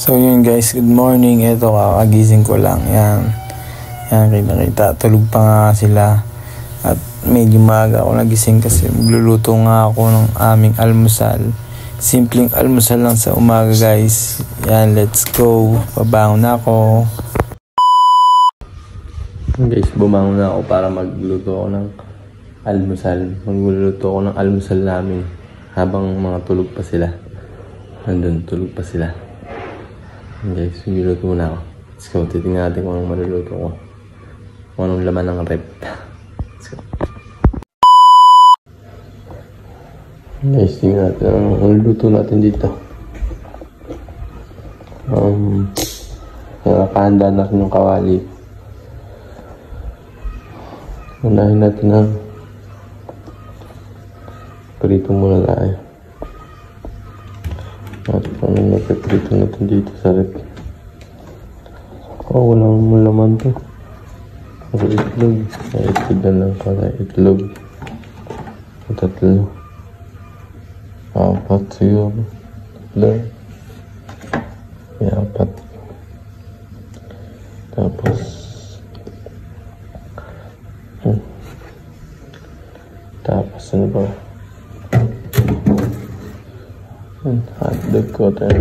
So yun guys, good morning. Ito kakagising ko lang. Yan kita. Tulog pa nga sila. At medyo maaga ako nagising kasi magluluto nga ako ng aming almusal. Simpleng almusal lang sa umaga guys. Yan, let's go. Pabangon na ako. Guys, bumangon na ako para magluto ako ng almusal. Magluluto ako ng almusal namin habang mga tulog pa sila. Nandun, tulog pa sila. Guys, magluluto muna ako. Let's go, titingnan natin kung anong maluluto ko. Kung anong laman ng rep. Let's go. Guys, tingnan natin ang luto natin dito. Nakahanda na rin yung kawali. Unahin natin ang prito muna tayo. At anong napiprito natin dito sa rep. Oh, walang laman to. Puro itlog. Ay, itlog na lang pala. Itlog. Tatlo. Apat siguro. Tatlo. May apat. Tapos ano ba? Hotdog ko tayo.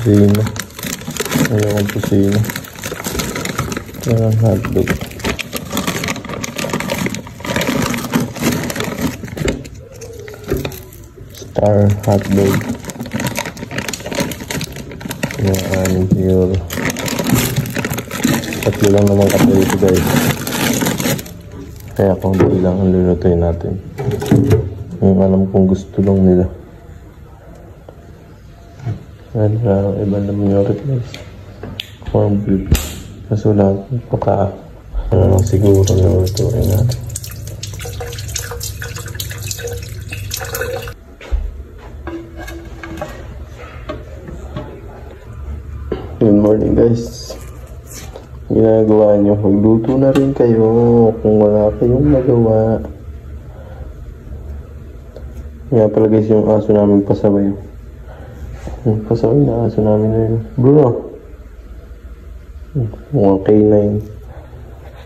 Pusino. Ayaw kong pusino. Ayaw hotdog. Star hotdog. Yung anin siguro. Tatlo lang naman kapag ito guys. Kaya kung di lang ang lulutuin natin. Yung alam kong gusto lang nila. Iba naman yung replace corn beef kaso lang paka ano lang siguro yung lutuin natin. Good morning guys. Ginagawa nyo, magluto na rin kayo kung wala kayong magawa. Nga pala guys, yung aso namin pasabay. Pasawin na aso namin na yun. Bruno. Mga K9.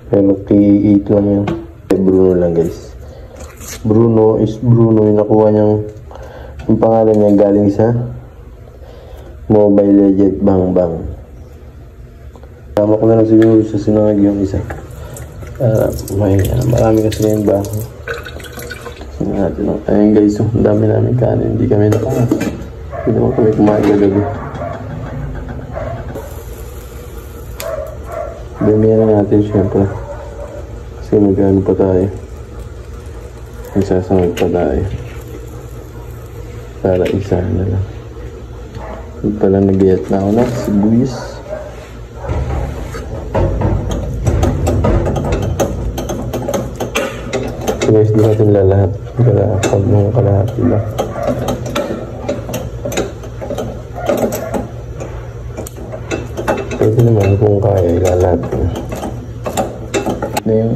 Pero K8 lang yun. Bruno lang guys. Bruno is Bruno. Yung nakuha niyang yung pangalan niya galing sa Mobile Legend Bang Bang. Tama ko na lang siguro sa sinangag yung isa. Marami kasi yung baho. Ayun guys, ang dami namin kanin. Hindi kami hindi naman kami kumain na gabi. Damihan na natin syempre. Kasi magano pa tayo. Magsasamag pa tayo. Para isa na lang. Hindi pala nag-iat na ako na sibuyas. So guys, di natin lalahat. Pag mga kalahati lang. Pwede naman kung kaya ilalat na yun.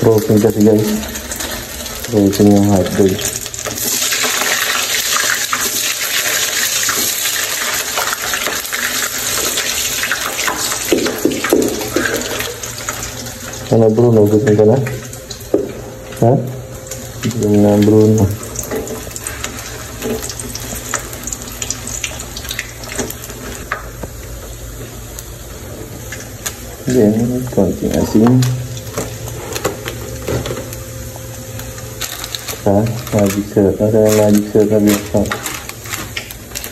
Protein kasi guys. Protein yung hotdog. Ano Bruno, gusto ka na? Ha? Gusto mo na Bruno. Then, konting asin. Magic syrup. Asa yung magic syrup na biyok.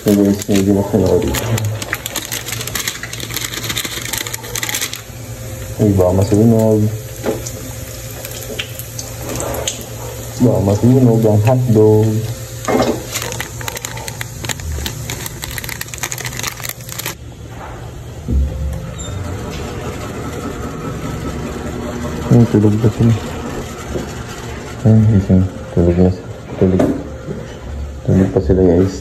So guys, medyo masalaw dito. Ay, baka masunog. Baka masunog ang hotdog. Tulog pa sila. Gising. Tulog na sila. Tulog pa sila, guys.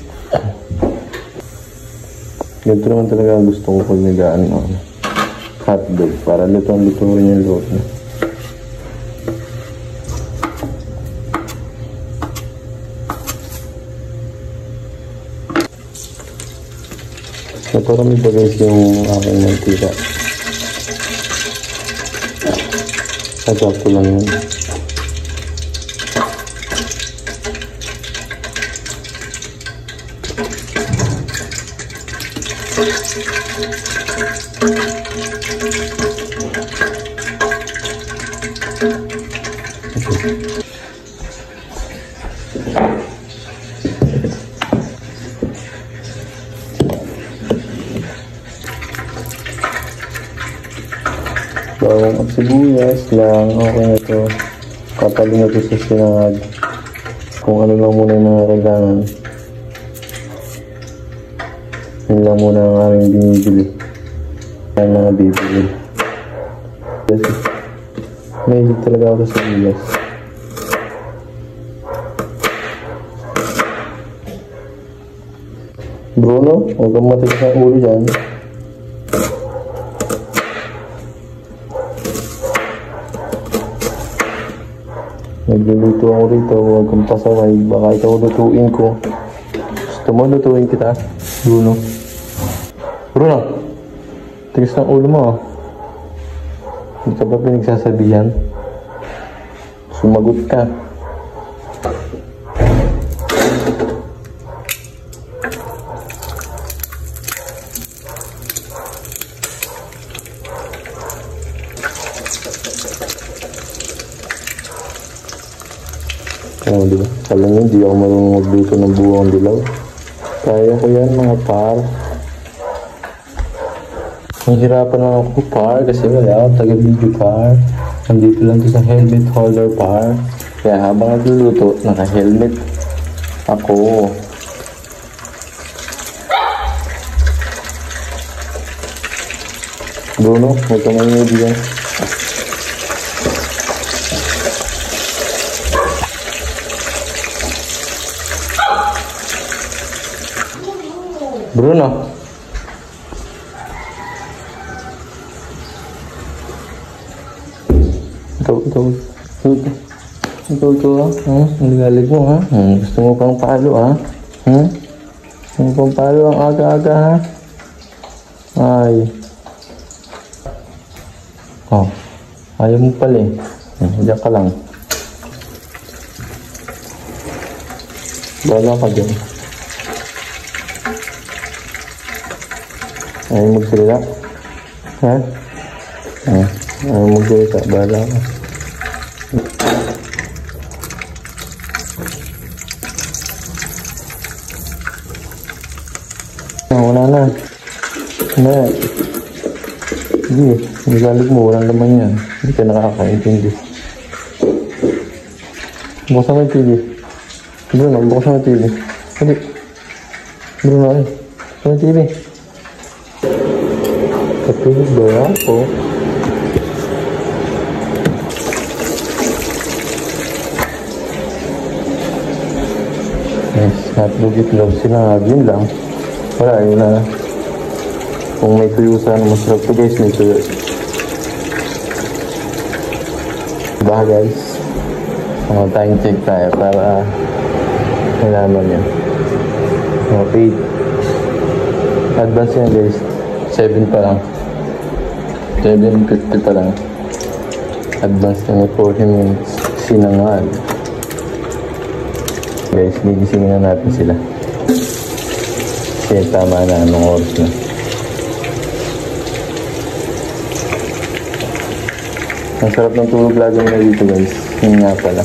Ganito naman talaga gusto ko pag nagaan hotdog. Para luto rin yung loob na. Naparami ba guys yung aking mantika? Sakto lang yun. Bawang at sibuyas lang, okay na to. Kapalin na to sa sinangag. Kung ano lang muna yung mga kailangan. Yun lang muna ang aming binibili. Ang mga bibili. May higit talaga ako sa sibuyas. Bruno, huwag kang matigas ang ulo dyan. Nagluluto ako rito, huwag kang pasaway. Baka ikaw lutuin ko. Gusto mo lutuin kita, Bruno? Bruno, tigas ng ulo mo. Hindi ka ba pinagsasabihan? Sumagot ka. Oh, diba? Alam nyo, di ako marunong magluto ng buwang dilaw. Kaya ko yan, mga par. Nahihirapan lang ako, par, kasi wala ako taga-video, par. Nandito lang to sa helmet holder, par. Kaya habang nagluluto, naka-helmet ako. Bruno, huwag ka maingay diyan. Bruno. Ito ha? Ang galig mo ha? Gusto mo pang palo ha? Gusto mo pang palo ang aga-aga ha? Ay. Oh. Ayaw mo pala eh. Diyan ka lang. Bala ka dyan. Ayaw magsalita? Ha? Ayaw magsalita. Bahala ka. Wala na. Wala. Sige. Nigalig mo. Walang laman yan. Hindi ka nakakaintindi. Buksan mo yung TV. Bruno, buksan mo yung TV. Hindi. Bruno, eh. Buksan mo yung TV. Katulog ba ako? Yes, hotdog itlog sila. Yun lang. Wala, yun na. Kung may tuyo sana, masarap to guys, may tuyo. Diba guys? Time check tayo para malaman yun. Okay. Advance yan guys. 7 pa lang. 7:50 pa lang. Advance na 40 minutes. Sinangag. Guys, gigisingin na natin sila. Kasi tama na anong oras na. Ang sarap ng tulog lagi na dito guys. Yun nga pala.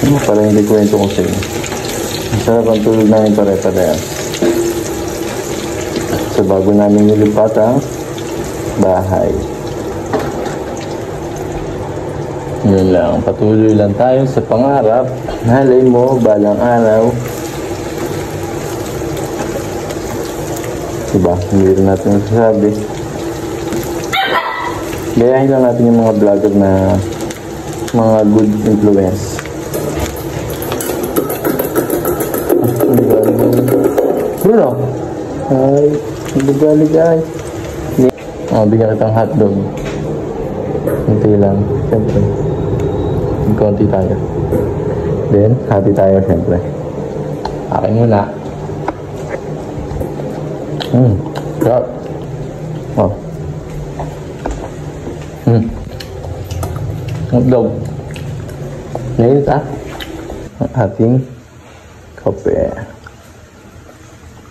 Ano pala hindi kwento ko sa inyo. Ang sarap ang tulog namin pare-pareha. So bago namin nilipat ang bahay. Yun lang, patuloy lang tayo sa pangarap. Malay mo, balang araw. Diba? Hindi rin natin masasabi. Gayahin lang natin yung mga vlogger na mga good influence. Bruno! Ay, nagagaligay. Bigyan kitang hotdog. Kunti lang, siyempre. Konti tayo. Then, hati tayo, siyempre. Akin muna. Sarap. Oh. Hotdog. Ngayon ang ating kape.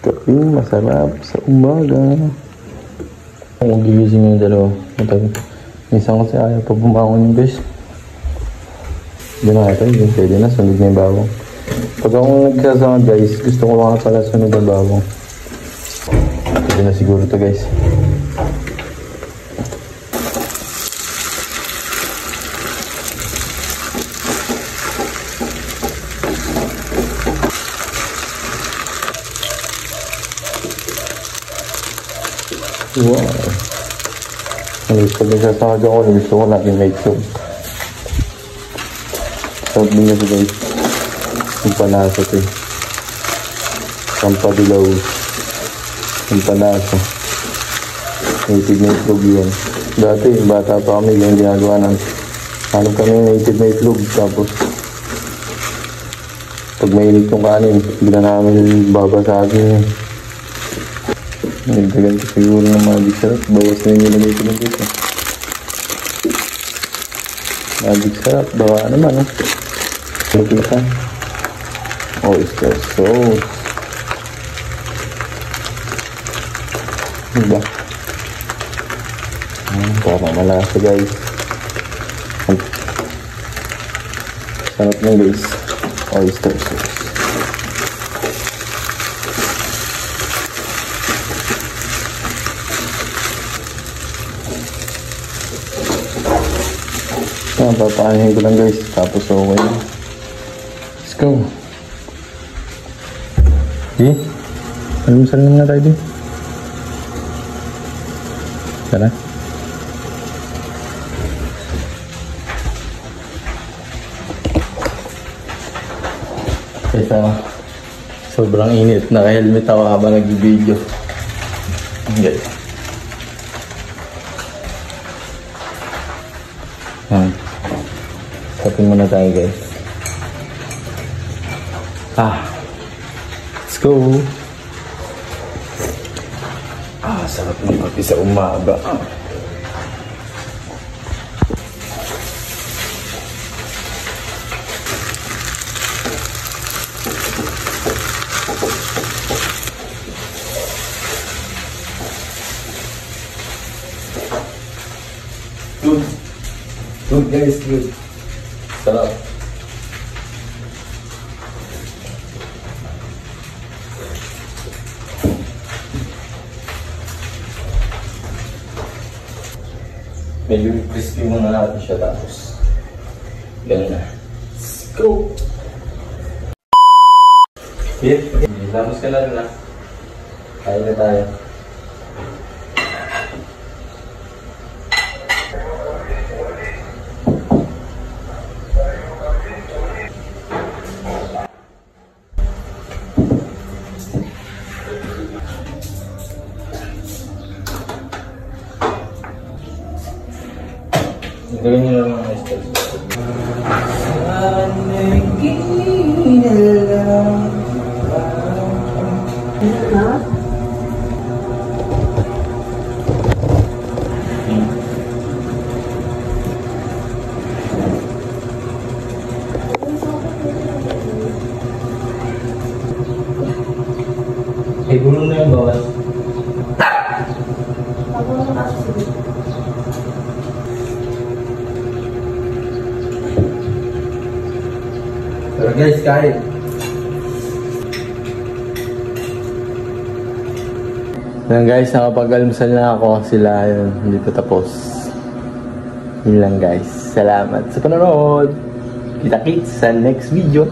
Kaping masarap sa umaga. Kung gigising yung dalawa. Minsan kasi ayaw pa bumangon yung guys. Hindi na ito. Hindi pwede na. Sunod na yung bawang. Pag ako nagsasama guys, gusto ko mga pala sunod na bawang. Pwede na siguro ito guys. Wow. Pag nagsasakag ako, gusto ko natin may itlog. Sarap din na ito guys. Yung panasa ito eh. Pampadilaw. Yung panasa. Native na itlog yan. Dati, bata pa kami, yung ginagawa namin. Hanap kami native na itlog. Tapos, pag mainit yung kanin, hindi na namin babasagin yun. Nagdagan ko siguro ng magic syrup. Bawas na yung nilagay ko lang dito. Magic syrup. Bawa naman eh. Lagi ka. Oyster sauce. Diba? Parang malasa guys. Sarap na guys. Oyster sauce. Papahanin ko lang guys, tapos okay na. Let's go. Okay? Almusal na muna tayo din. Tara. Kaysa sobrang init, naka-helmet ako habang nag-video. Okay. Tapin muna tayo guys. Let's go. Sarap ng kape sa umaga. Good guys, good. Sarap. Medyo crispy muna natin siya tapos ganun na. Let's go! Okay, tapos ka na rin na. Kaya na tayo. Gawin nyo lang mga steps. Eh, gulong na yung bawas. Pero guys, kahit yan guys, nakapag-almusal na ako. Sila yun, hindi pa tapos. Yun lang guys. Salamat sa panonood. Kita-kits sa next video.